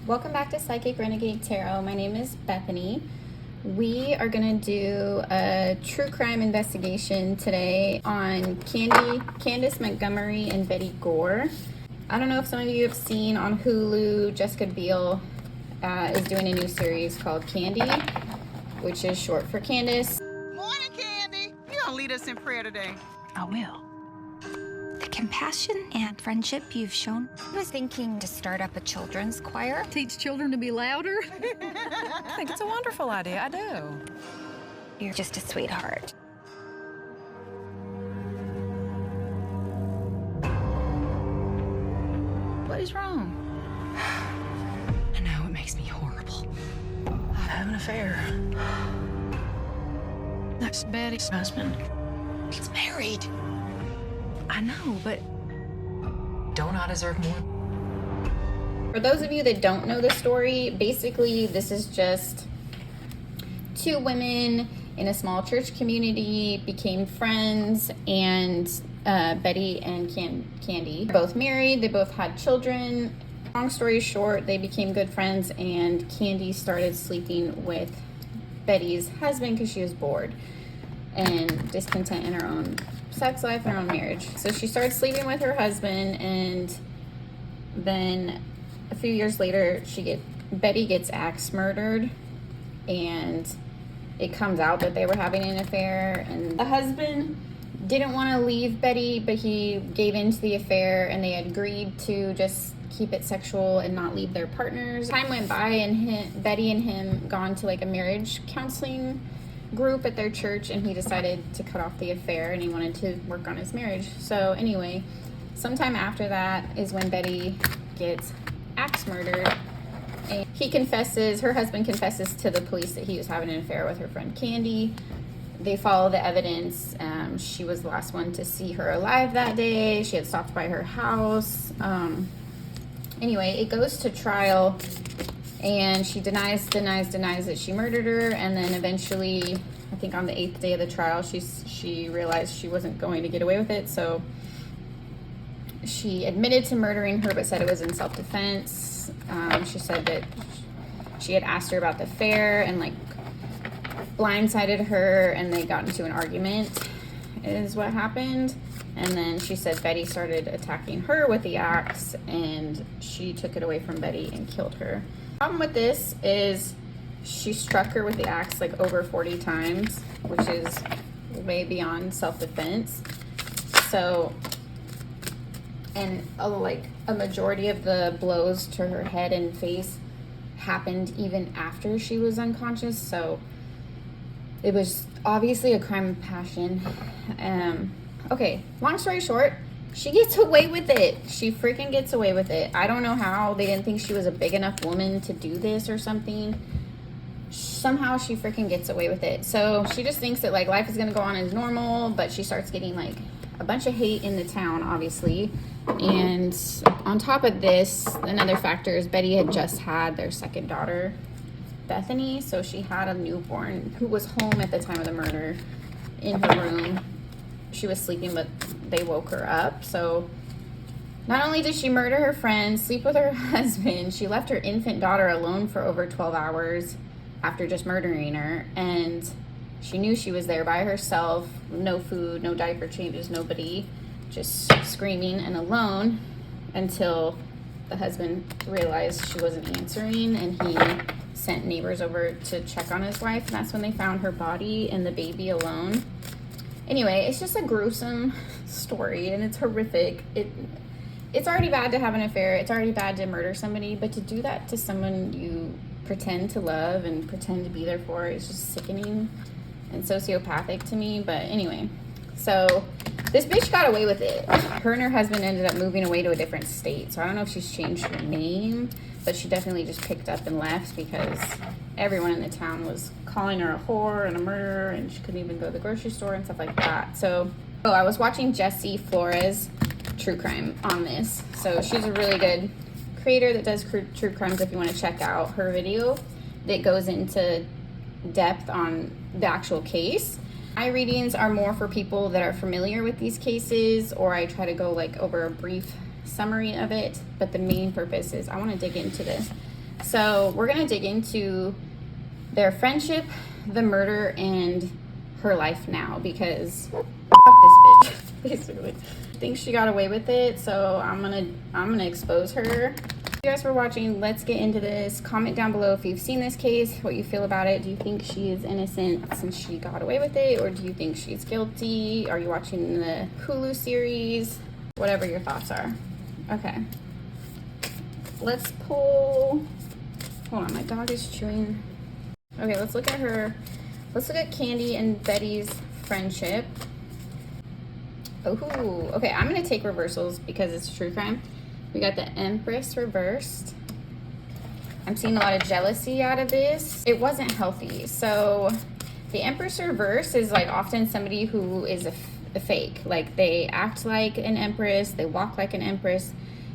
Welcome back to Psychic Renegade Tarot. My name is Bethany. We are going to do a true crime investigation today on Candace Montgomery and Betty Gore. I don't know if some of you have seen on Hulu, Jessica Biel is doing a new series called Candy, which is short for Candace. Morning, Candy. You gonna lead us in prayer today? I will. The compassion and friendship you've shown. I was thinking to start up a children's choir. Teach children to be louder? I think it's a wonderful idea. I do. You're just a sweetheart. What is wrong? I know, it makes me horrible. I have an affair. That's Betty's husband. He's married. I know, but don't I deserve more? For those of you that don't know the story, basically this is just two women in a small church community became friends, and Betty and Candy both married. They both had children. Long story short, they became good friends, and Candy started sleeping with Betty's husband because she was bored and discontent in her own sex life and her own marriage. So she started sleeping with her husband, and then a few years later Betty gets axe murdered, and it comes out that they were having an affair, and the husband didn't want to leave Betty, but he gave in to the affair, and they agreed to just keep it sexual and not leave their partners. Time went by, and Betty and him gone to like a marriage counseling group at their church, and he decided to cut off the affair and he wanted to work on his marriage. So anyway, sometime after that is when Betty gets axe murdered, and her husband confesses to the police that he was having an affair with her friend Candy. They follow the evidence. She was the last one to see her alive that day. She had stopped by her house. Anyway, it goes to trial, and she denies that she murdered her. And then eventually, I think on the 8th day of the trial, she realized she wasn't going to get away with it. So she admitted to murdering her, but said it was in self-defense. She said that she had asked her about the affair and like blindsided her, and they got into an argument is what happened. And then she said Betty started attacking her with the axe, and she took it away from Betty and killed her. The problem with this is she struck her with the axe like over 40 times, which is way beyond self-defense. So, and a majority of the blows to her head and face happened even after she was unconscious. So it was obviously a crime of passion. Okay, long story short, she gets away with it. She freaking gets away with it. I don't know how. They didn't think she was a big enough woman to do this or something. Somehow she freaking gets away with it. So she just thinks that like life is gonna go on as normal, but she starts getting like a bunch of hate in the town, obviously. And on top of this, another factor is Betty had just had their second daughter, Bethany. So she had a newborn who was home at the time of the murder in her room. She was sleeping, but they woke her up. So not only did she murder her friend, sleep with her husband, she left her infant daughter alone for over 12 hours after just murdering her. And she knew she was there by herself, no food, no diaper changes, nobody, just screaming and alone, until the husband realized she wasn't answering, and he sent neighbors over to check on his wife, and that's when they found her body and the baby alone. Anyway, it's just a gruesome story, and it's horrific. It's already bad to have an affair. It's already bad to murder somebody, but to do that to someone you pretend to love and pretend to be there for is just sickening and sociopathic to me. But anyway, so this bitch got away with it. Her and her husband ended up moving away to a different state. So I don't know if she's changed her name, but she definitely just picked up and left because everyone in the town was calling her a whore and a murderer, and she couldn't even go to the grocery store and stuff like that. So, I was watching Jessie Flores true crime on this. So she's a really good creator that does true crimes if you want to check out her video that goes into depth on the actual case. My readings are more for people that are familiar with these cases, or I try to go like over a brief summary of it, but the main purpose is I want to dig into So we're gonna dig into their friendship, the murder, and her life now, because fuck this bitch, basically. I think she got away with it, so I'm gonna expose her. Thank you guys for watching. Let's get into this. Comment down below if you've seen this case, what you feel about it. Do you think she is innocent since she got away with it, or do you think she's guilty? Are you watching the Hulu series? Whatever your thoughts are. Okay. Let's pull. Hold on, my dog is chewing. Okay, let's look at her. Let's look at Candy and Betty's friendship. Oh, okay, I'm gonna take reversals because it's true crime. We got the Empress reversed. I'm seeing a lot of jealousy out of this. It wasn't healthy. So the Empress reverse is like often somebody who is a fake. Like they act like an empress, they walk like an empress,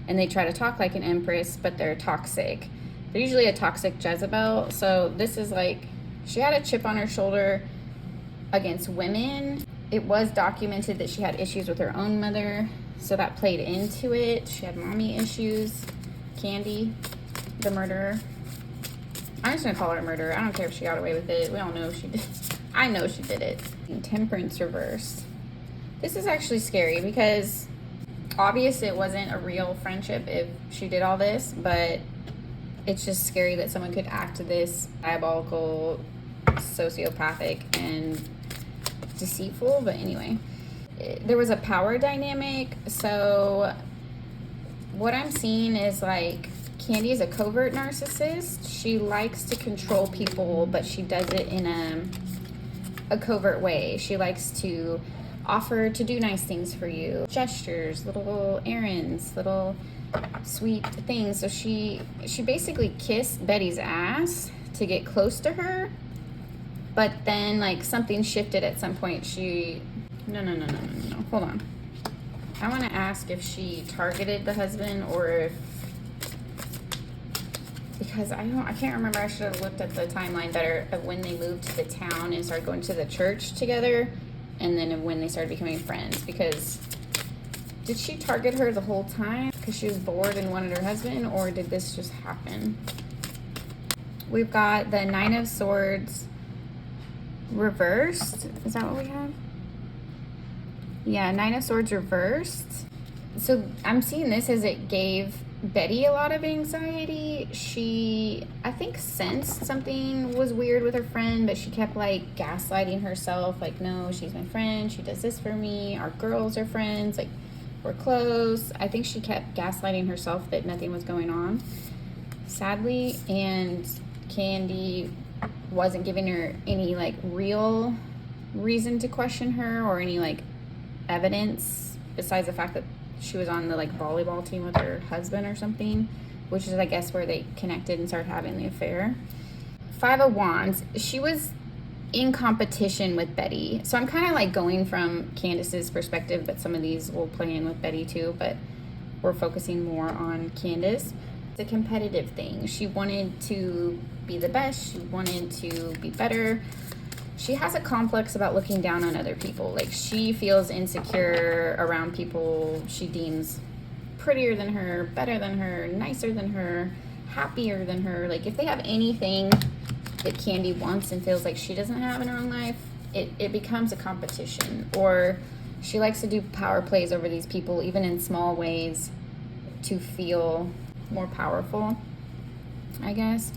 and they try to talk like an empress, but they're toxic. They're usually a toxic Jezebel. So this is like, she had a chip on her shoulder against women. It was documented that she had issues with her own mother, so that played into it. She had mommy issues. Candy, the murderer. I'm just gonna call her a murderer. I don't care if she got away with it. We all know she did. I know she did it. Temperance reversed. This is actually scary because obviously it wasn't a real friendship if she did all this, but it's just scary that someone could act this diabolical, sociopathic, and deceitful. But anyway, there was a power dynamic. So what I'm seeing is like Candy is a covert narcissist. She likes to control people, but she does it in a covert way. She likes to offer to do nice things for you, gestures, little errands, little sweet things. So she basically kissed Betty's ass to get close to her, but then like something shifted at some point. No, hold on. I want to ask if she targeted the husband or if, because I can't remember. I should have looked at the timeline better of when they moved to the town and started going to the church together, and then of when they started becoming friends. Because did she target her the whole time because she was bored and wanted her husband, or did this just happen? We've got the Nine of Swords reversed. Is that what we have? Yeah, Nine of Swords reversed. So I'm seeing this as it gave Betty a lot of anxiety. She, I think, sensed something was weird with her friend, but she kept like gaslighting herself, like, no, she's my friend, she does this for me, our girls are friends, like, we're close. I think she kept gaslighting herself that nothing was going on, sadly. And Candy wasn't giving her any like real reason to question her or any like evidence besides the fact that she was on the like volleyball team with her husband or something, which is I guess where they connected and started having the affair. Five of Wands, she was in competition with Betty. So I'm kind of like going from Candace's perspective, but some of these will play in with Betty too, but we're focusing more on Candace. It's a competitive thing. She wanted to be the best. She wanted to be better. She has a complex about looking down on other people. Like she feels insecure around people she deems prettier than her, better than her, nicer than her, happier than her. Like if they have anything that Candy wants and feels like she doesn't have in her own life, it becomes a competition. Or she likes to do power plays over these people, even in small ways, to feel more powerful, I guess.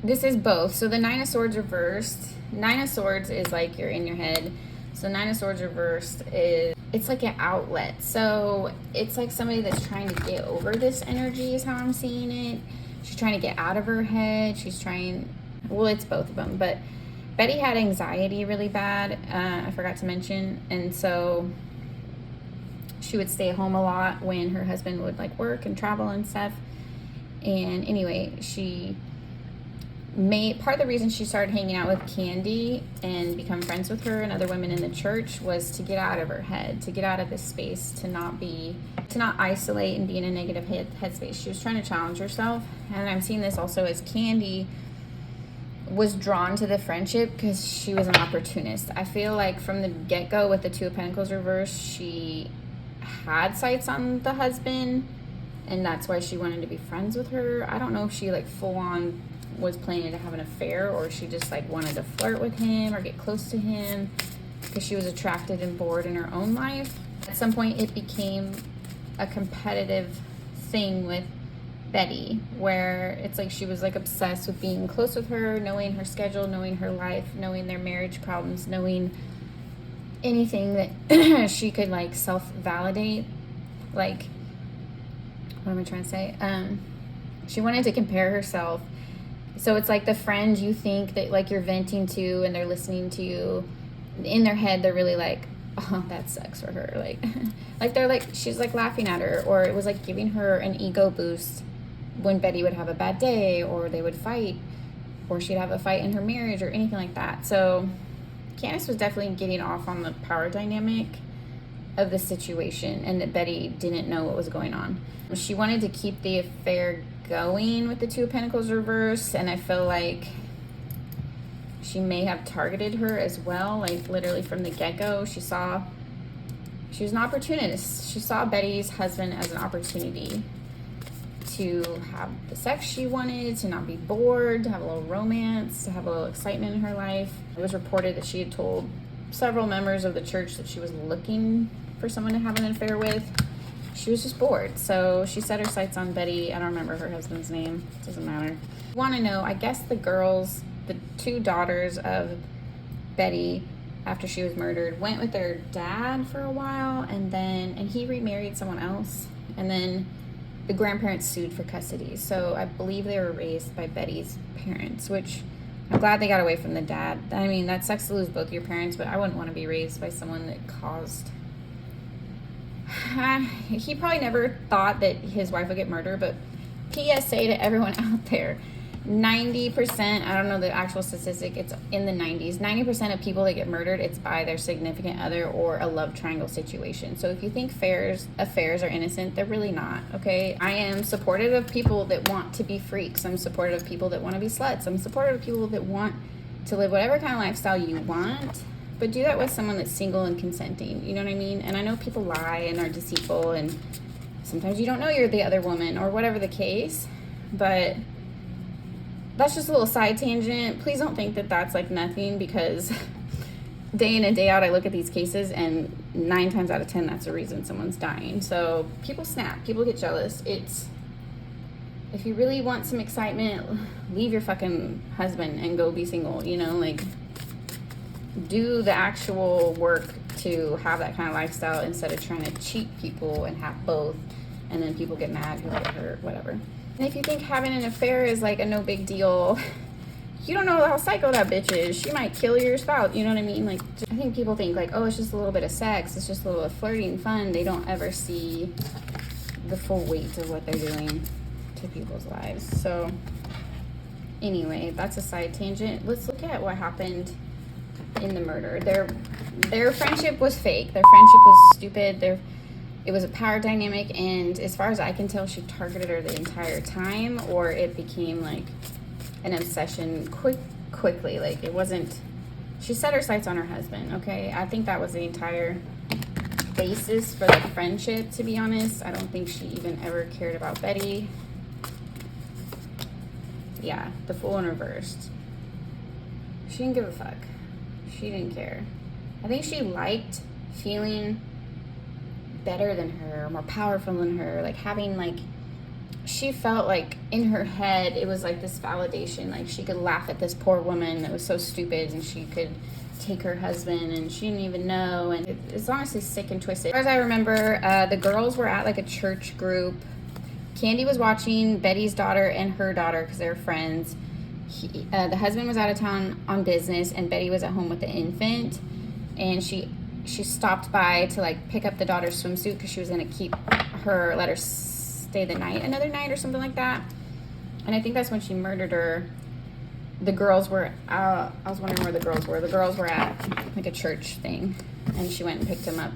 This is both. So the Nine of Swords reversed. Nine of Swords is like you're in your head. So Nine of Swords reversed is, it's like an outlet. So it's like somebody that's trying to get over this energy is how I'm seeing it. She's trying to get out of her head. She's trying, well, it's both of them. But Betty had anxiety really bad, I forgot to mention. And so she would stay home a lot when her husband would like work and travel and stuff. And anyway, part of the reason she started hanging out with Candy and become friends with her and other women in the church was to get out of her head, to get out of this space, to not isolate and be in a negative headspace. She was trying to challenge herself. And I'm seeing this also as Candy was drawn to the friendship because she was an opportunist. I feel like from the get-go with the Two of Pentacles reversed, she had sights on the husband, and that's why she wanted to be friends with her. I don't know if she like full on was planning to have an affair, or she just like wanted to flirt with him or get close to him because she was attracted and bored in her own life. At some point it became a competitive thing with Betty, where it's like she was like obsessed with being close with her, knowing her schedule, knowing her life, knowing their marriage problems, knowing anything that she could like self-validate. Like, what am I trying to say? She wanted to compare herself. So it's like the friend you think that like you're venting to and they're listening to you, in their head they're really like, oh, that sucks for her. Like they're like, she's like laughing at her, or it was like giving her an ego boost when Betty would have a bad day, or they would fight, or she'd have a fight in her marriage or anything like that. So Candace was definitely getting off on the power dynamic of the situation, and that Betty didn't know what was going on. She wanted to keep the affair going with the Two of Pentacles reverse, and I feel like she may have targeted her as well, like literally from the get-go. She was an opportunist. She saw Betty's husband as an opportunity to have the sex she wanted, to not be bored, to have a little romance, to have a little excitement in her life. It was reported that she had told several members of the church that she was looking for someone to have an affair with. She was just bored, so she set her sights on Betty. I don't remember her husband's name. It doesn't matter. Want to know, I guess the girls, the two daughters of Betty, after she was murdered, went with their dad for a while, and he remarried someone else, and then the grandparents sued for custody. So I believe they were raised by Betty's parents, which I'm glad they got away from the dad. I mean, that sucks to lose both your parents, but I wouldn't want to be raised by someone that caused... He probably never thought that his wife would get murdered, but PSA to everyone out there, 90%, I don't know the actual statistic, it's in the 90s, 90% of people that get murdered, it's by their significant other or a love triangle situation. So if you think affairs are innocent, they're really not, okay? I am supportive of people that want to be freaks. I'm supportive of people that want to be sluts. I'm supportive of people that want to live whatever kind of lifestyle you want, but do that with someone that's single and consenting, you know what I mean? And I know people lie and are deceitful, and sometimes you don't know you're the other woman or whatever the case, but that's just a little side tangent. Please don't think that that's like nothing, because day in and day out I look at these cases and 9 times out of 10 that's the reason someone's dying. So people snap, people get jealous. It's, if you really want some excitement, leave your fucking husband and go be single, you know, like do the actual work to have that kind of lifestyle instead of trying to cheat people and have both, and then people get mad, people get hurt, whatever. And if you think having an affair is like a no big deal, you don't know how psycho that bitch is. She might kill your spouse, you know what I mean? Like, I think people think like, oh, it's just a little bit of sex, it's just a little flirting fun. They don't ever see the full weight of what they're doing to people's lives. So anyway, that's a side tangent. Let's look at what happened in the murder. Their friendship was fake. Their friendship was stupid. It was a power dynamic, and as far as I can tell, she targeted her the entire time, or it became like an obsession quickly. Like, it wasn't, she set her sights on her husband, okay? I think that was the entire basis for the friendship, to be honest. I don't think she even ever cared about Betty. Yeah, the Fool in reversed. She didn't give a fuck. She didn't care. I think she liked feeling better than her, more powerful than her, like having, like, she felt like in her head it was like this validation, like she could laugh at this poor woman that was so stupid, and she could take her husband and she didn't even know, and it's honestly sick and twisted. As far as I remember, the girls were at like a church group. Candy was watching Betty's daughter and her daughter because they were friends. The husband was out of town on business, and Betty was at home with the infant, and she stopped by to like pick up the daughter's swimsuit because she was going to let her stay another night or something like that. And I think that's when she murdered her. The girls were I was wondering where the girls were. The girls were at like a church thing, and she went and picked him up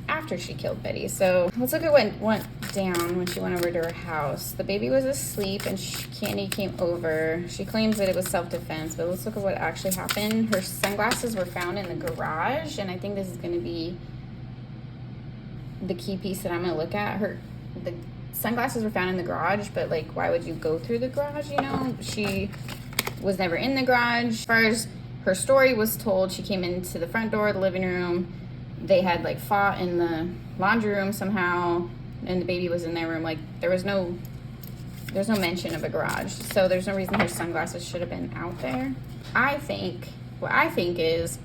after she killed Betty. So let's look at what went down when she went over to her house. The baby was asleep, and Candy came over. She claims that it was self-defense, but let's look at what actually happened. Her sunglasses were found in the garage, and I think this is going to be the key piece that I'm going to look at. sunglasses were found in the garage, but like, why would you go through the garage? You know, she was never in the garage. As far as her story was told, she came into the front door of the living room. They had like fought in the laundry room somehow, and the baby was in their room. Like, there's no mention of a garage, so there's no reason her sunglasses should have been out there. What I think is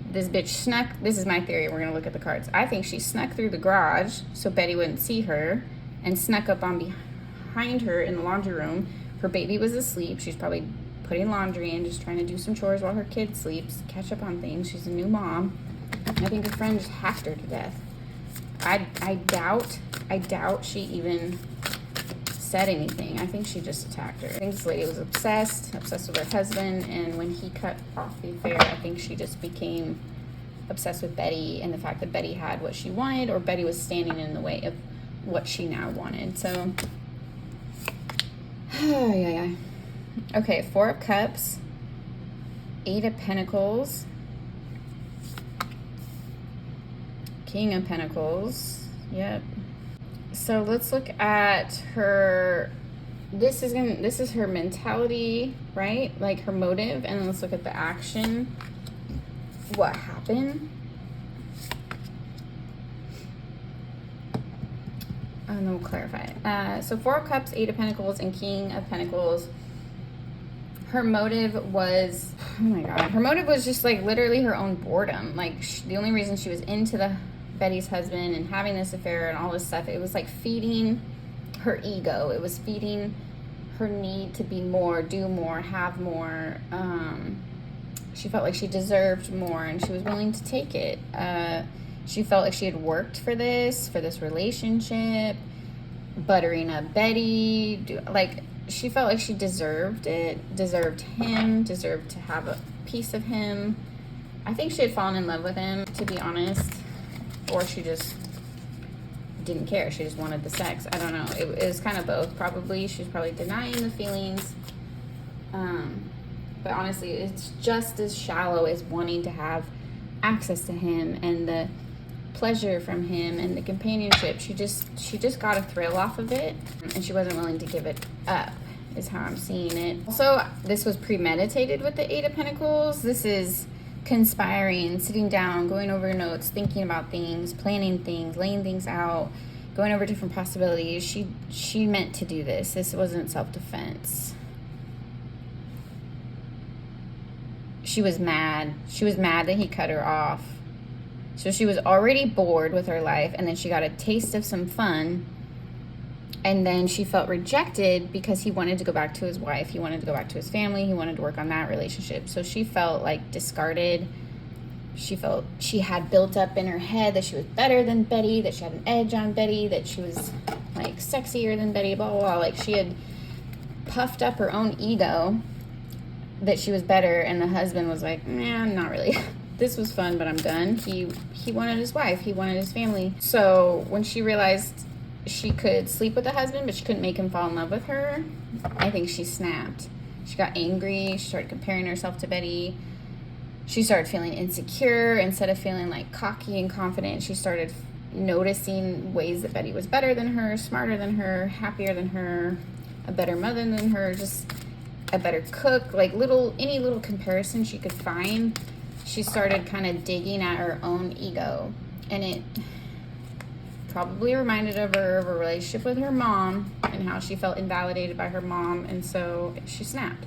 this bitch snuck, this is my theory, we're gonna look at the cards. I think she snuck through the garage so Betty wouldn't see her, and snuck up on behind her in the laundry room. Her baby was asleep. She's probably putting laundry in, just trying to do some chores while her kid sleeps, catch up on things. She's a new mom. I think her friend just hacked her to death. I doubt she even said anything. I think she just attacked her. I think this lady was obsessed with her husband, and when he cut off the affair, I think she just became obsessed with Betty and the fact that Betty had what she wanted, or Betty was standing in the way of what she now wanted. So, yeah. Okay, 4 of Cups, 8 of Pentacles, King of Pentacles. Yep. So let's look at her. This is her mentality, right? Like her motive, and then let's look at the action. What happened? And then we'll clarify it. So 4 of Cups, 8 of Pentacles, and King of Pentacles. Her motive was, oh my God, her motive was just like literally her own boredom. Like the only reason she was into Betty's husband and having this affair and all this stuff, it was like feeding her ego. It was feeding her need to be more, do more, have more. She felt like she deserved more, and she was willing to take it. She felt like she had worked for this relationship, buttering up Betty. She felt like she deserved it, deserved him, deserved to have a piece of him. I think she had fallen in love with him, to be honest, or she just didn't care. She just wanted the sex. I don't know. It was kind of both, probably. She was probably denying the feelings. But honestly, it's just as shallow as wanting to have access to him and the pleasure from him and the companionship. She just got a thrill off of it, and she wasn't willing to give it up, is how I'm seeing it. Also, this was premeditated with the 8 of Pentacles. This is conspiring, sitting down, going over notes, thinking about things, planning things, laying things out, going over different possibilities. She meant to do this. This wasn't self-defense. She was mad. She was mad that he cut her off. So she was already bored with her life, and then she got a taste of some fun, and then she felt rejected because he wanted to go back to his wife. He wanted to go back to his family. He wanted to work on that relationship. So she felt like discarded. She felt she had built up in her head that she was better than Betty, that she had an edge on Betty, that she was like sexier than Betty, blah, blah, blah. Like she had puffed up her own ego that she was better, and the husband was like, nah, not really. This was fun, but I'm done. He wanted his wife. He wanted his family. So when she realized she could sleep with the husband, but she couldn't make him fall in love with her, I think she snapped. She got angry. She started comparing herself to Betty. She started feeling insecure. Instead of feeling like cocky and confident, she started noticing ways that Betty was better than her, smarter than her, happier than her, a better mother than her, just a better cook, like any little comparison she could find. She started kind of digging at her own ego, and it probably reminded her of a relationship with her mom and how she felt invalidated by her mom, and so she snapped,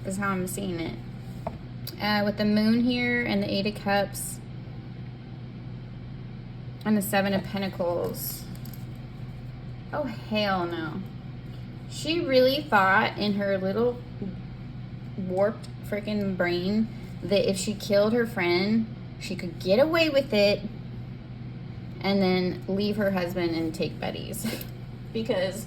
is how I'm seeing it. With the moon here and the 8 of Cups and the 7 of Pentacles. Oh, hell no. She really thought in her little warped freaking brain that if she killed her friend, she could get away with it and then leave her husband and take Betty's. Because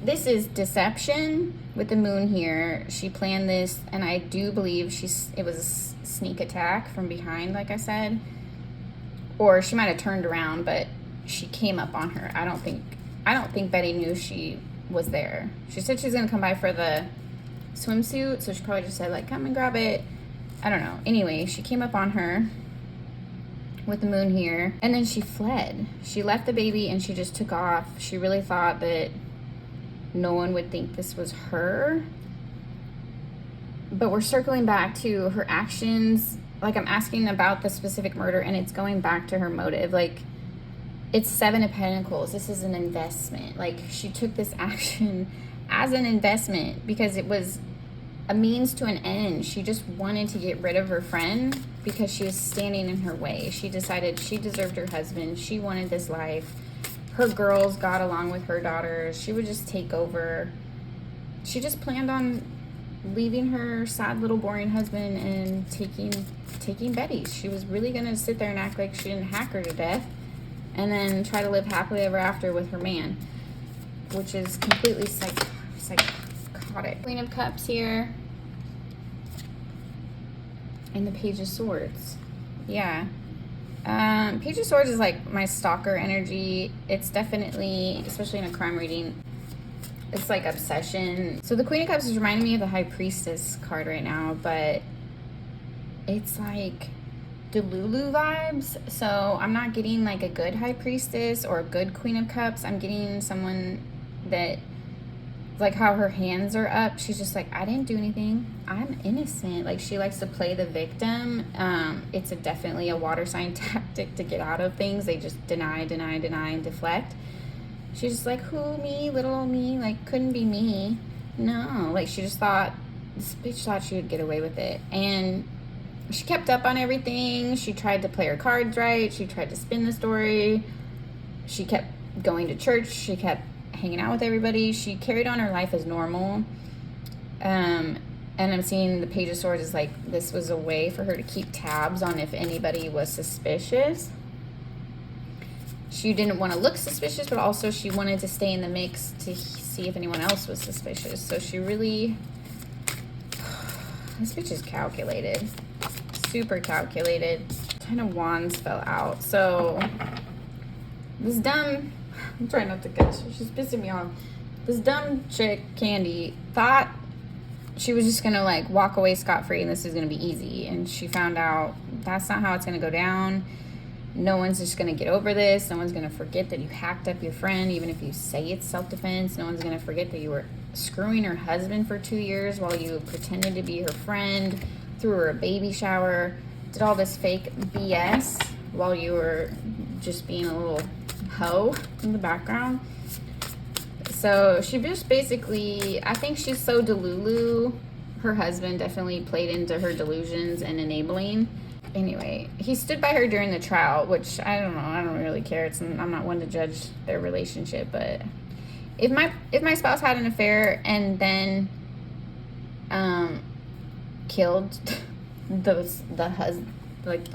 this is deception with the moon here. She planned this, and I do believe it was a sneak attack from behind, like I said. Or she might have turned around, but she came up on her. I don't think Betty knew she was there. She said she was gonna come by for the swimsuit, so she probably just said like, come and grab it. I don't know. Anyway, she came up on her, with the moon here. And then she fled. She left the baby and she just took off. She really thought that no one would think this was her. But we're circling back to her actions. Like, I'm asking about the specific murder, and it's going back to her motive. Like, it's 7 of Pentacles. This is an investment. Like, she took this action as an investment because it was a means to an end. She just wanted to get rid of her friend because she was standing in her way. She decided she deserved her husband. She wanted this life. Her girls got along with her daughters. She would just take over. She just planned on leaving her sad little boring husband and taking Betty's. She was really gonna sit there and act like she didn't hack her to death and then try to live happily ever after with her man, which is completely psychotic. Queen of Cups here and the Page of Swords. Yeah. Page of Swords is like my stalker energy. It's definitely, especially in a crime reading, it's like obsession. So the Queen of Cups is reminding me of the High Priestess card right now, but it's like Delulu vibes. So I'm not getting like a good High Priestess or a good Queen of Cups. I'm getting someone that, like how her hands are up. She's just like, I didn't do anything. I'm innocent. Like, she likes to play the victim. It's definitely a water sign tactic to get out of things. They just deny, and deflect. She's just like, who, me, little old me, like, couldn't be me. No, like, she just thought, this bitch thought she would get away with it. And she kept up on everything. She tried to play her cards right. She tried to spin the story. She kept going to church. She kept hanging out with everybody. She carried on her life as normal. And I'm seeing the Page of Swords is like, this was a way for her to keep tabs on if anybody was suspicious. She didn't want to look suspicious, but also she wanted to stay in the mix to see if anyone else was suspicious. So she really, this bitch is calculated, super calculated. 10 of Wands fell out. So this dumb, I'm trying not to guess, she's pissing me off. This dumb chick, Candy, thought she was just gonna like walk away scot-free and this is gonna be easy. And she found out that's not how it's gonna go down. No one's just gonna get over this. No one's gonna forget that you hacked up your friend, even if you say it's self-defense. No one's gonna forget that you were screwing her husband for 2 years while you pretended to be her friend, threw her a baby shower, did all this fake BS while you were just being a little hoe in the background. So she just basically, I think she's so delulu. Her husband definitely played into her delusions and enabling. Anyway, he stood by her during the trial, which I don't know. I don't really care. I'm not one to judge their relationship, but if my spouse had an affair and then killed the husband, like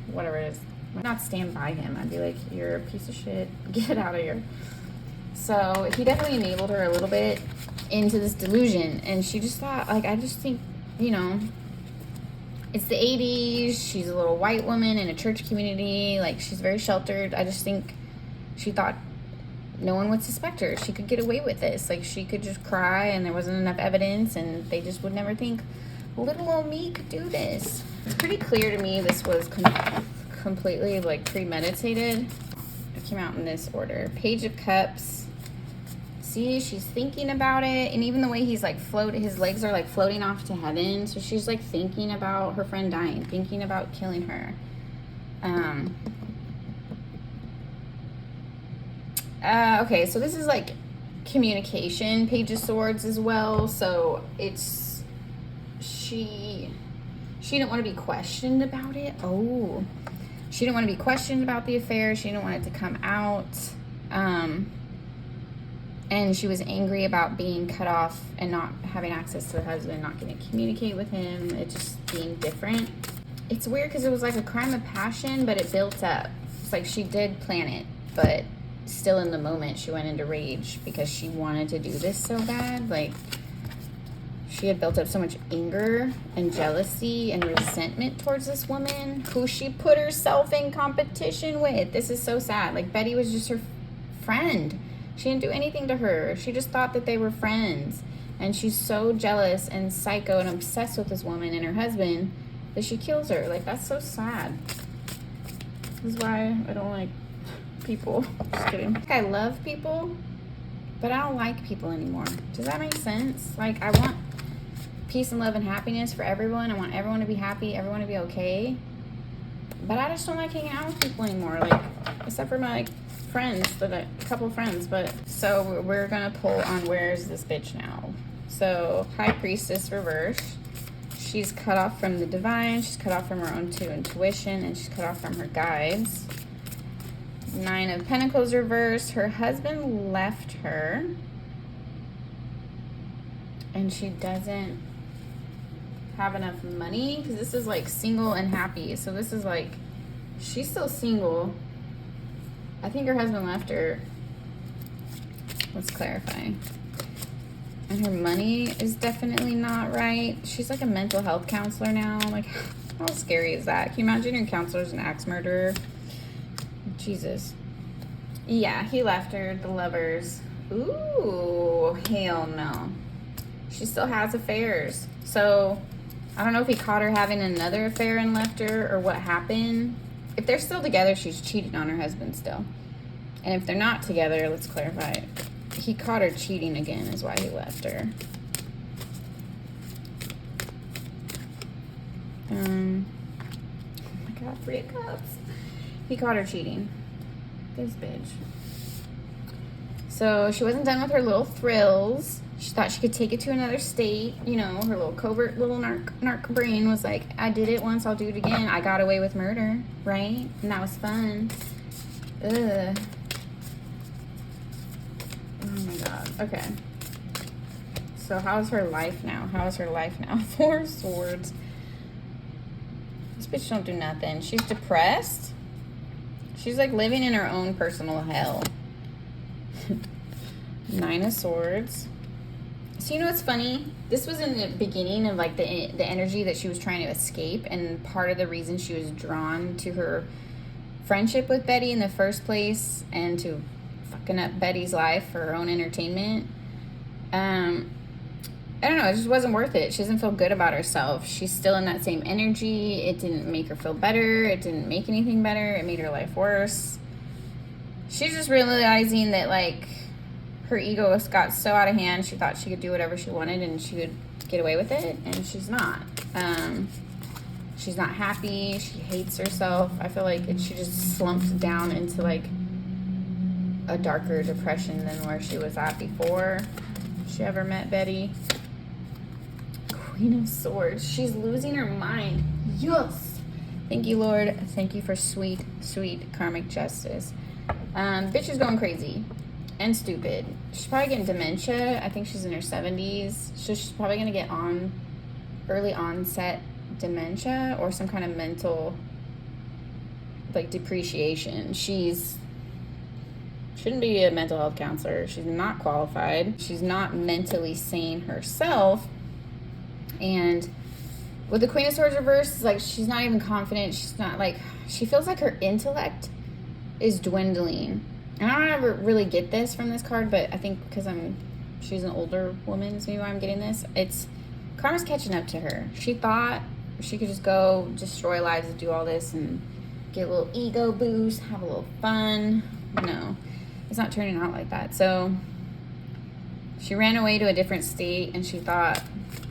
whatever it is, I'd not stand by him. I'd be like, you're a piece of shit. Get out of here. So he definitely enabled her a little bit into this delusion, and she just thought, like, I just think, you know, it's the 80s. She's a little white woman in a church community. Like, she's very sheltered. I just think she thought no one would suspect her. She could get away with this. Like, she could just cry and there wasn't enough evidence and they just would never think little old me could do this. It's pretty clear to me this was completely, like, premeditated. It came out in this order. Page of Cups. See, she's thinking about it, and even the way he's like his legs are like floating off to heaven. So she's like thinking about her friend dying, thinking about killing her. Okay, so this is like communication, Page of Swords as well. So it's she didn't want to be questioned about it. Oh, she didn't want to be questioned about the affair. She didn't want it to come out. And she was angry about being cut off and not having access to her husband, not getting to communicate with him, it just being different. It's weird because it was like a crime of passion, but it built up. It's like she did plan it, but still in the moment she went into rage because she wanted to do this so bad. Like, she had built up so much anger and jealousy and resentment towards this woman who she put herself in competition with. This is so sad. Like, Betty was just her friend. She didn't do anything to her. She just thought that they were friends. And she's so jealous and psycho and obsessed with this woman and her husband that she kills her. Like, that's so sad. This is why I don't like people. Just kidding. I love people, but I don't like people anymore. Does that make sense? Like, I want peace and love and happiness for everyone. I want everyone to be happy, everyone to be okay. But I just don't like hanging out with people anymore. Like, except for my friends, a couple of friends. But so we're gonna pull on where's this bitch now. So High Priestess reverse. She's cut off from the divine. She's cut off from her own intuition, and she's cut off from her guides. 9 of Pentacles reverse. Her husband left her, and she doesn't have enough money, because this is like single and happy. So this is like, she's still single. I think her husband left her. Let's clarify. And her money is definitely not right. She's like a mental health counselor now. Like, how scary is that? Can you imagine your counselor's an axe murderer? Jesus. Yeah, he left her. The Lovers. Ooh, hell no. She still has affairs. So I don't know if he caught her having another affair and left her, or what happened. If they're still together, she's cheating on her husband still. And if they're not together, let's clarify. He caught her cheating again is why he left her. Oh my God, 3 of Cups. He caught her cheating. This bitch. So she wasn't done with her little thrills. She thought she could take it to another state. You know, her little covert little narc brain was like, I did it once, I'll do it again. I got away with murder, right? And that was fun. Ugh. Oh my God. Okay. So how's her life now? How is her life now? 4 of Swords. This bitch don't do nothing. She's depressed. She's like living in her own personal hell. 9 of Swords. So you know what's funny? This was in the beginning of like the energy that she was trying to escape, and part of the reason she was drawn to her friendship with Betty in the first place, and to fucking up Betty's life for her own entertainment. I don't know, it just wasn't worth it. She doesn't feel good about herself. She's still in that same energy. It didn't make her feel better. It didn't make anything better. It made her life worse. She's just realizing that like her ego got so out of hand. She thought she could do whatever she wanted and she would get away with it, and she's not. She's not happy. She hates herself. I feel like she just slumped down into like a darker depression than where she was at before she ever met Betty. Queen of Swords. She's losing her mind. Yes. Thank you, Lord. Thank you for sweet, sweet karmic justice. Bitch is going crazy and stupid. She's probably getting dementia. I think she's in her 70s. So she's probably going to get early onset dementia or some kind of mental like depreciation. Shouldn't be a mental health counselor. She's not qualified. She's not mentally sane herself. And with the Queen of Swords reversed, like she's not even confident. She's not like, she feels like her intellect is dwindling. And I don't ever really get this from this card, but I think because she's an older woman is maybe why I'm getting this. It's karma's catching up to her. She thought she could just go destroy lives and do all this and get a little ego boost, have a little fun. No, it's not turning out like that. So she ran away to a different state and she thought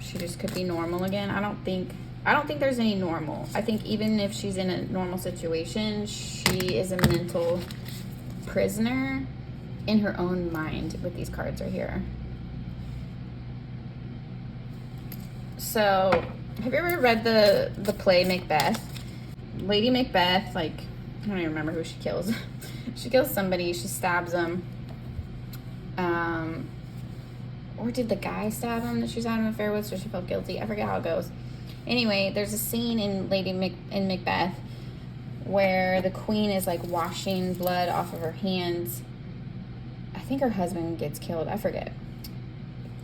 she just could be normal again. I don't think there's any normal. I think even if she's in a normal situation, she is a mental prisoner in her own mind with these cards right here. So have you ever read the play Macbeth? Lady Macbeth, like, I don't even remember who she kills. She kills somebody, she stabs them. Or did the guy stab him that she was having an affair with, so she felt guilty? I forget how it goes. Anyway, there's a scene in in Macbeth where the queen is like washing blood off of her hands. I think her husband gets killed. I forget.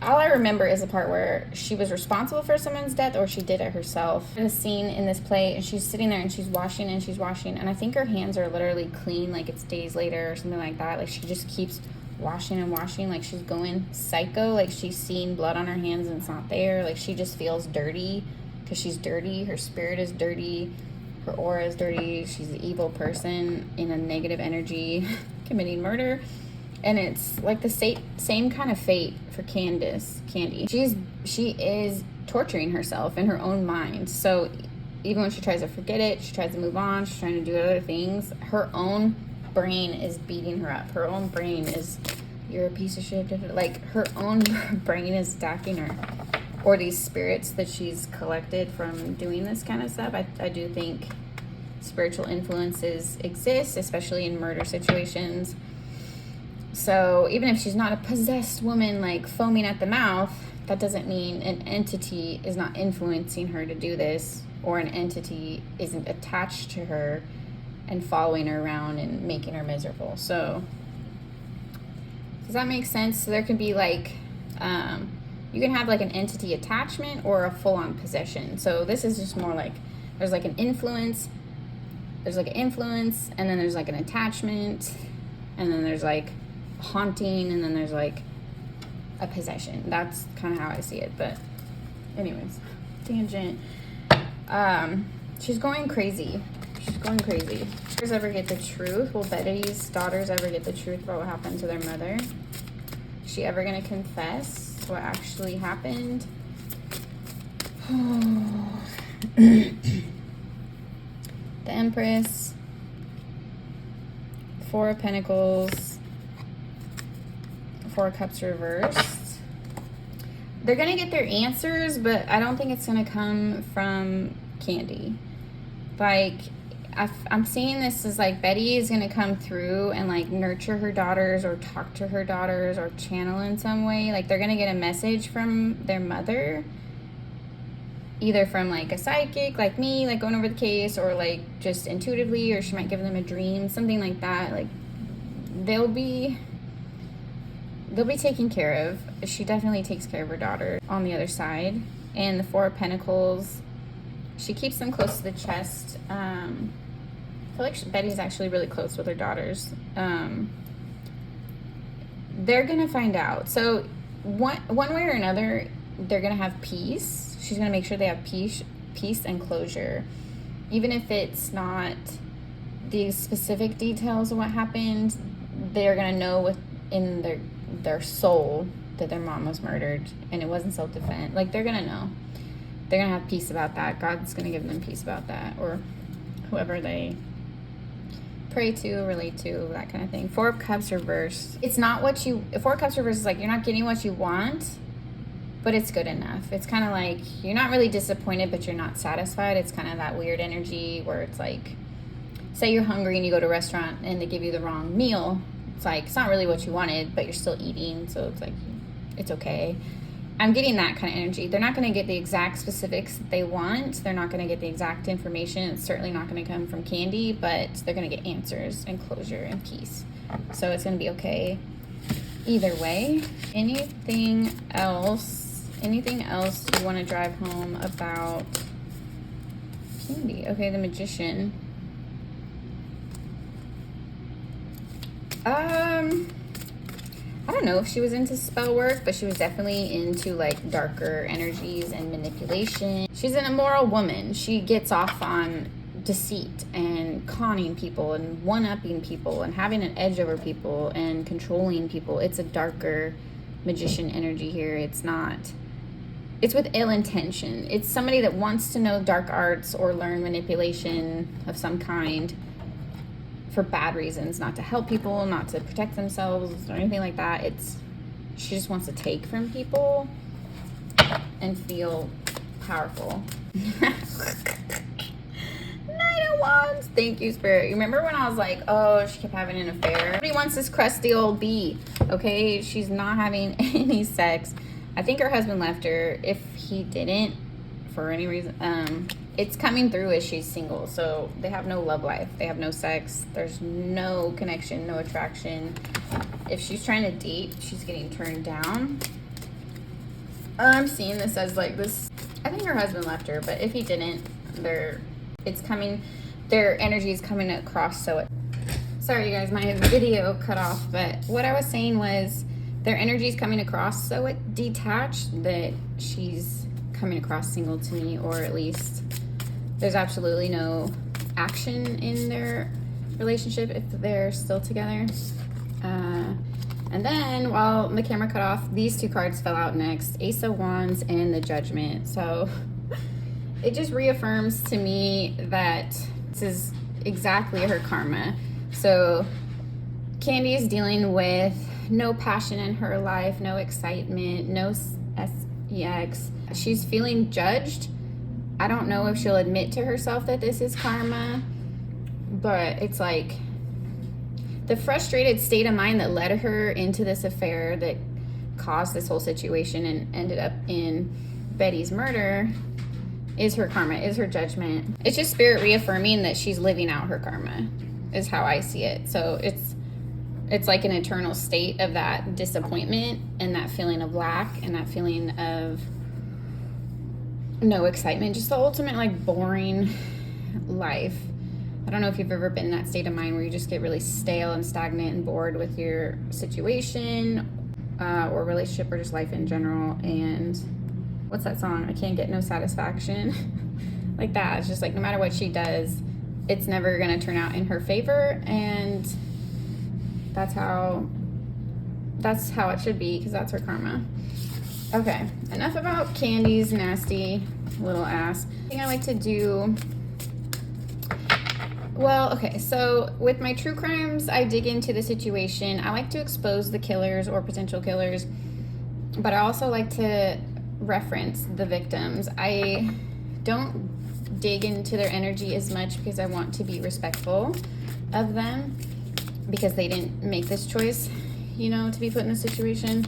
All I remember is the part where she was responsible for someone's death or she did it herself. There's a scene in this play and she's sitting there and she's washing and I think her hands are literally clean, like it's days later or something like that. Like she just keeps washing and washing, like she's going psycho, like she's seeing blood on her hands and it's not there. Like she just feels dirty because she's dirty. Her spirit is dirty. Her aura is dirty. She's an evil person in a negative energy committing murder. And it's like the same kind of fate for Candy. She is torturing herself in her own mind. So even when she tries to forget it, she tries to move on, she's trying to do other things, her own brain is beating her up. Her own brain is, you're a piece of shit. Like, her own brain is attacking her. Or these spirits that she's collected from doing this kind of stuff. I do think spiritual influences exist, especially in murder situations. So even if she's not a possessed woman, like foaming at the mouth, that doesn't mean an entity is not influencing her to do this, or an entity isn't attached to her and following her around and making her miserable. So does that make sense? So there can be like, you can have like an entity attachment or a full-on possession. So this is just more like, there's like an influence, and then there's like an attachment, and then there's like haunting, and then there's like a possession. That's kind of how I see it. But anyways, tangent. She's going crazy. Does ever get the truth? Will Betty's daughters ever get the truth about what happened to their mother? Is she ever going to confess what actually happened? The Empress, Four of Pentacles, Four of Cups reversed. They're going to get their answers, but I don't think it's going to come from Candy. Like, I'm seeing this as like Betty is going to come through and like nurture her daughters or talk to her daughters or channel in some way. Like, they're going to get a message from their mother, either from like a psychic like me, like going over the case, or like just intuitively, or she might give them a dream, something like that. Like, they'll be taken care of. She definitely takes care of her daughter on the other side. And the Four of Pentacles, she keeps them close to the chest. I feel like Betty's actually really close with her daughters. They're gonna find out. So one way or another, they're gonna have peace. She's gonna make sure they have peace and closure, even if it's not the specific details of what happened. They're gonna know within their soul that their mom was murdered and it wasn't self-defense. Like, they're gonna know. They're gonna have peace about that. God's gonna give them peace about that, or whoever they pray to, relate to, that kind of thing. Four of Cups reversed. It's not what you... Four of Cups reversed is like, you're not getting what you want, but it's good enough. It's kind of like, you're not really disappointed, but you're not satisfied. It's kind of that weird energy where it's like, say you're hungry and you go to a restaurant and they give you the wrong meal. It's like, it's not really what you wanted, but you're still eating, so it's like, it's okay. I'm getting that kind of energy. They're not going to get the exact specifics that they want. They're not going to get the exact information. It's certainly not going to come from Candy, but they're going to get answers and closure and peace. So it's going to be okay either way. Anything else you want to drive home about Candy? Okay, the Magician. I don't know if she was into spell work, but she was definitely into like darker energies and manipulation. She's an immoral woman. She gets off on deceit and conning people and one-upping people and having an edge over people and controlling people. It's a darker magician energy here. It's with ill intention. It's somebody that wants to know dark arts or learn manipulation of some kind for bad reasons, not to help people, not to protect themselves or anything like that. She just wants to take from people and feel powerful. Knight of Wands. Thank you, Spirit. You remember when I was like, oh, she kept having an affair? Nobody wants this crusty old bee, okay? She's not having any sex. I think her husband left her. If he didn't, for any reason, it's coming through as she's single. So they have no love life. They have no sex. There's no connection, no attraction. If she's trying to date, she's getting turned down. I'm seeing this as like this. I think her husband left her, but if he didn't, their energy is coming across. So sorry, you guys, my video cut off. But what I was saying was their energy is coming across so detached that she's coming across single to me, or at least there's absolutely no action in their relationship if they're still together. And then while the camera cut off, these two cards fell out next, Ace of Wands and the Judgment. So it just reaffirms to me that this is exactly her karma. So Candy is dealing with no passion in her life, no excitement, no sex. She's feeling judged. I don't know if she'll admit to herself that this is karma, but it's like the frustrated state of mind that led her into this affair that caused this whole situation and ended up in Betty's murder is her karma, is her judgment. It's just spirit reaffirming that she's living out her karma, is how I see it. So it's like an eternal state of that disappointment and that feeling of lack and that feeling of no excitement, just the ultimate like boring life. I don't know if you've ever been in that state of mind where you just get really stale and stagnant and bored with your situation or relationship or just life in general. And what's that song? I can't get no satisfaction. Like that. It's just like no matter what she does, it's never going to turn out in her favor. And that's how it should be, because that's her karma. Okay, enough about Candy's nasty little ass. The thing I like to do, well, okay, so with my true crimes, I dig into the situation. I like to expose the killers or potential killers, but I also like to reference the victims. I don't dig into their energy as much because I want to be respectful of them, because they didn't make this choice, you know, to be put in this situation.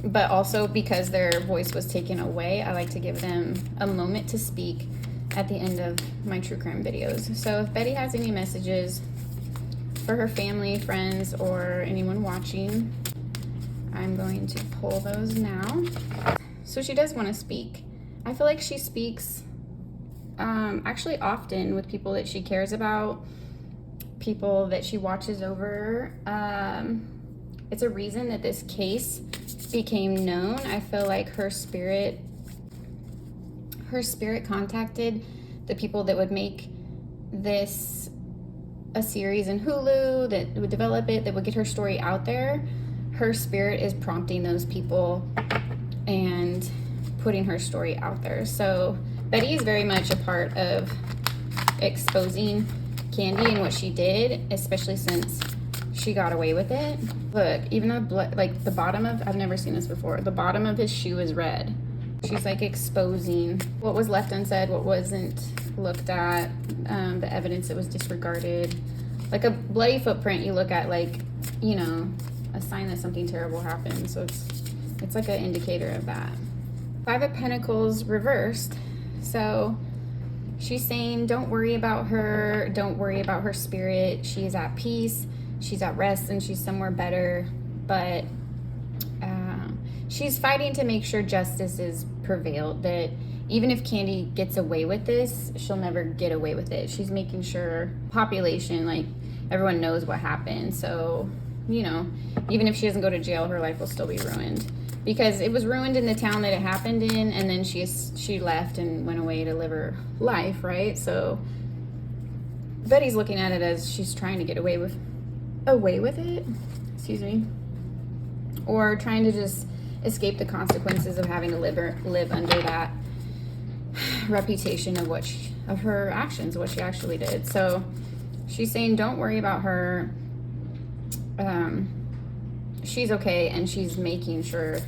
But also because their voice was taken away, I like to give them a moment to speak at the end of my true crime videos. So if Betty has any messages for her family, friends, or anyone watching, I'm going to pull those now. So she does want to speak. I feel like she speaks actually often with people that she cares about, people that she watches over. It's a reason that this case became known. I feel like her spirit contacted the people that would make this a series in Hulu, that would develop it, that would get her story out there. Her spirit is prompting those people and putting her story out there. So Betty is very much a part of exposing Candy and what she did, especially since she got away with it. Look, even the blood, like the bottom of, I've never seen this before, the bottom of his shoe is red. She's like exposing what was left unsaid, what wasn't looked at, the evidence that was disregarded. Like a bloody footprint you look at, like, you know, a sign that something terrible happened. So it's like an indicator of that. Five of Pentacles reversed. So she's saying, don't worry about her. Don't worry about her spirit. She's at peace. She's at rest and she's somewhere better. But she's fighting to make sure justice is prevailed. That even if Candy gets away with this, she'll never get away with it. She's making sure population, like everyone knows what happened. So, you know, even if she doesn't go to jail, her life will still be ruined. Because it was ruined in the town that it happened in, and then she left and went away to live her life, right? So Betty's looking at it as she's trying to get away with it, excuse me, or trying to just escape the consequences of having to live under that reputation of her actions, what she actually did. So she's saying, don't worry about her. She's okay, and she's making sure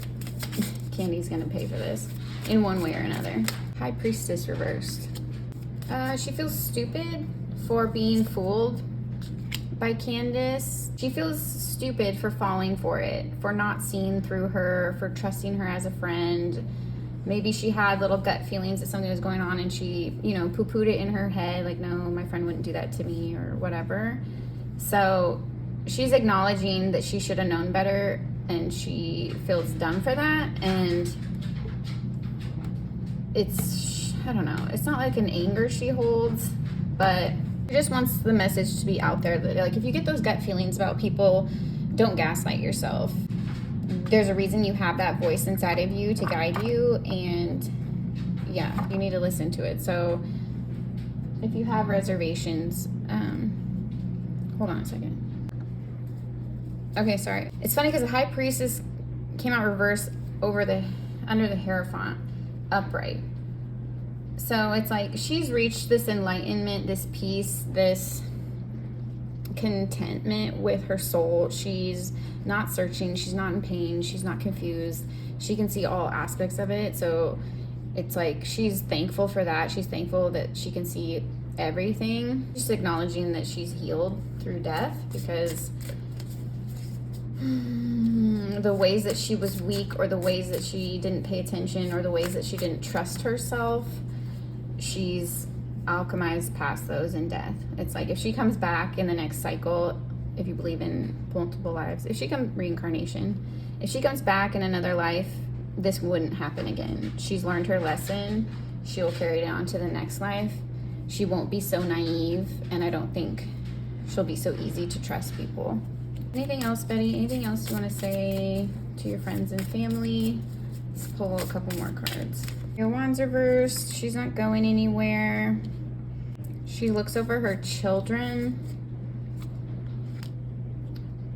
Candy's gonna pay for this in one way or another. High Priestess reversed. She feels stupid for being fooled by Candace. She feels stupid for falling for it, for not seeing through her, for trusting her as a friend. Maybe she had little gut feelings that something was going on and she, you know, poo-pooed it in her head, like, no, my friend wouldn't do that to me or whatever. So she's acknowledging that she should have known better, and she feels dumb for that. And it's, I don't know, it's not like an anger she holds, but she just wants the message to be out there that, like, if you get those gut feelings about people, don't gaslight yourself. There's a reason you have that voice inside of you to guide you, and yeah, you need to listen to it. So if you have reservations, hold on a second. Okay, sorry. It's funny because the High Priestess came out reverse under the Hierophant, upright. So it's like she's reached this enlightenment, this peace, this contentment with her soul. She's not searching. She's not in pain. She's not confused. She can see all aspects of it. So it's like she's thankful for that. She's thankful that she can see everything. Just acknowledging that she's healed through death, because the ways that she was weak, or the ways that she didn't pay attention, or the ways that she didn't trust herself, she's alchemized past those in death. It's like if she comes back in the next cycle, if you believe in multiple lives, if she comes back in another life, this wouldn't happen again. She's learned her lesson. She'll carry it on to the next life. She won't be so naive, and I don't think she'll be so easy to trust people. Anything else, Betty? Anything else you want to say to your friends and family? Let's pull a couple more cards. Your Wands reversed. She's not going anywhere. She looks over her children.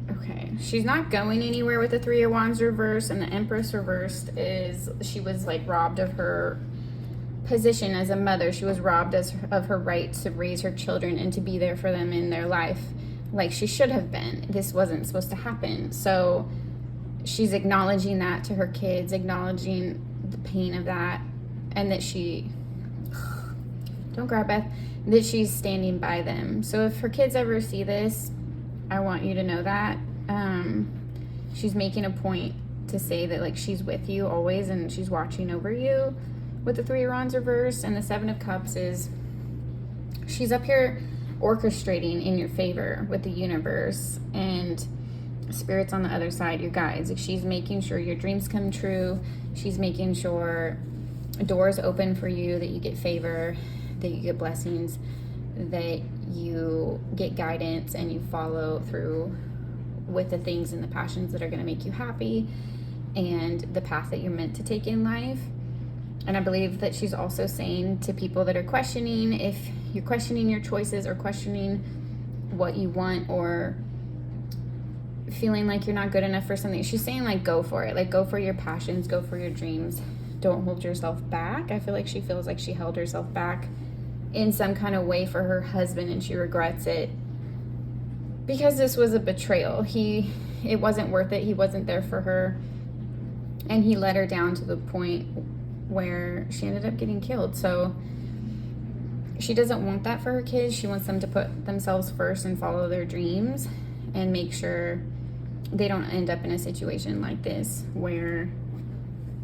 Okay. She's not going anywhere with the Three of Wands reversed, and the Empress reversed is she was like robbed of her position as a mother. She was robbed of her right to raise her children and to be there for them in their life like she should have been. This wasn't supposed to happen. So she's acknowledging that to her kids, acknowledging the pain of that, and that don't grab Beth, that she's standing by them. So if her kids ever see this, I want you to know that she's making a point to say that like she's with you always, and she's watching over you. With the Three of Wands reversed and the Seven of Cups is she's up here orchestrating in your favor with the universe and spirits on the other side, your guides. Like she's making sure your dreams come true. She's making sure doors open for you, that you get favor, that you get blessings, that you get guidance, and you follow through with the things and the passions that are going to make you happy, and the path that you're meant to take in life. And I believe that she's also saying to people that are questioning, if you're questioning your choices or questioning what you want, or feeling like you're not good enough for something, she's saying like go for it. Like go for your passions, go for your dreams. Don't hold yourself back. I feel like she feels like she held herself back in some kind of way for her husband, and she regrets it because this was a betrayal. It wasn't worth it. He wasn't there for her, and he let her down to the point where she ended up getting killed. So she doesn't want that for her kids. She wants them to put themselves first and follow their dreams and make sure they don't end up in a situation like this where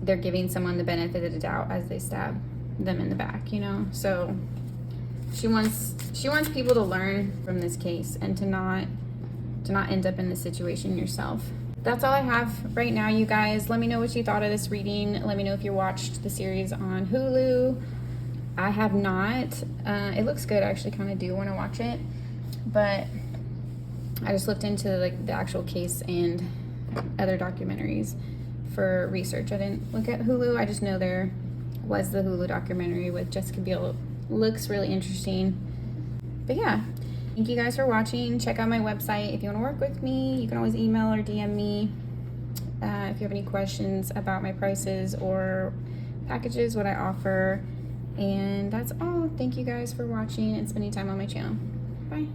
they're giving someone the benefit of the doubt as they stab them in the back, you know? So she wants people to learn from this case and to not end up in this situation yourself. That's all I have right now, you guys. Let me know what you thought of this reading. Let me know if you watched the series on Hulu. I have not. It looks good. I actually kind of do want to watch it, but I just looked into like the actual case and other documentaries for research. I didn't look at Hulu. I just know there was the Hulu documentary with Jessica Biel. Looks really interesting. But yeah, thank you guys for watching. Check out my website if you want to work with me. You can always email or DM me if you have any questions about my prices or packages, what I offer. And that's all. Thank you guys for watching and spending time on my channel. Bye.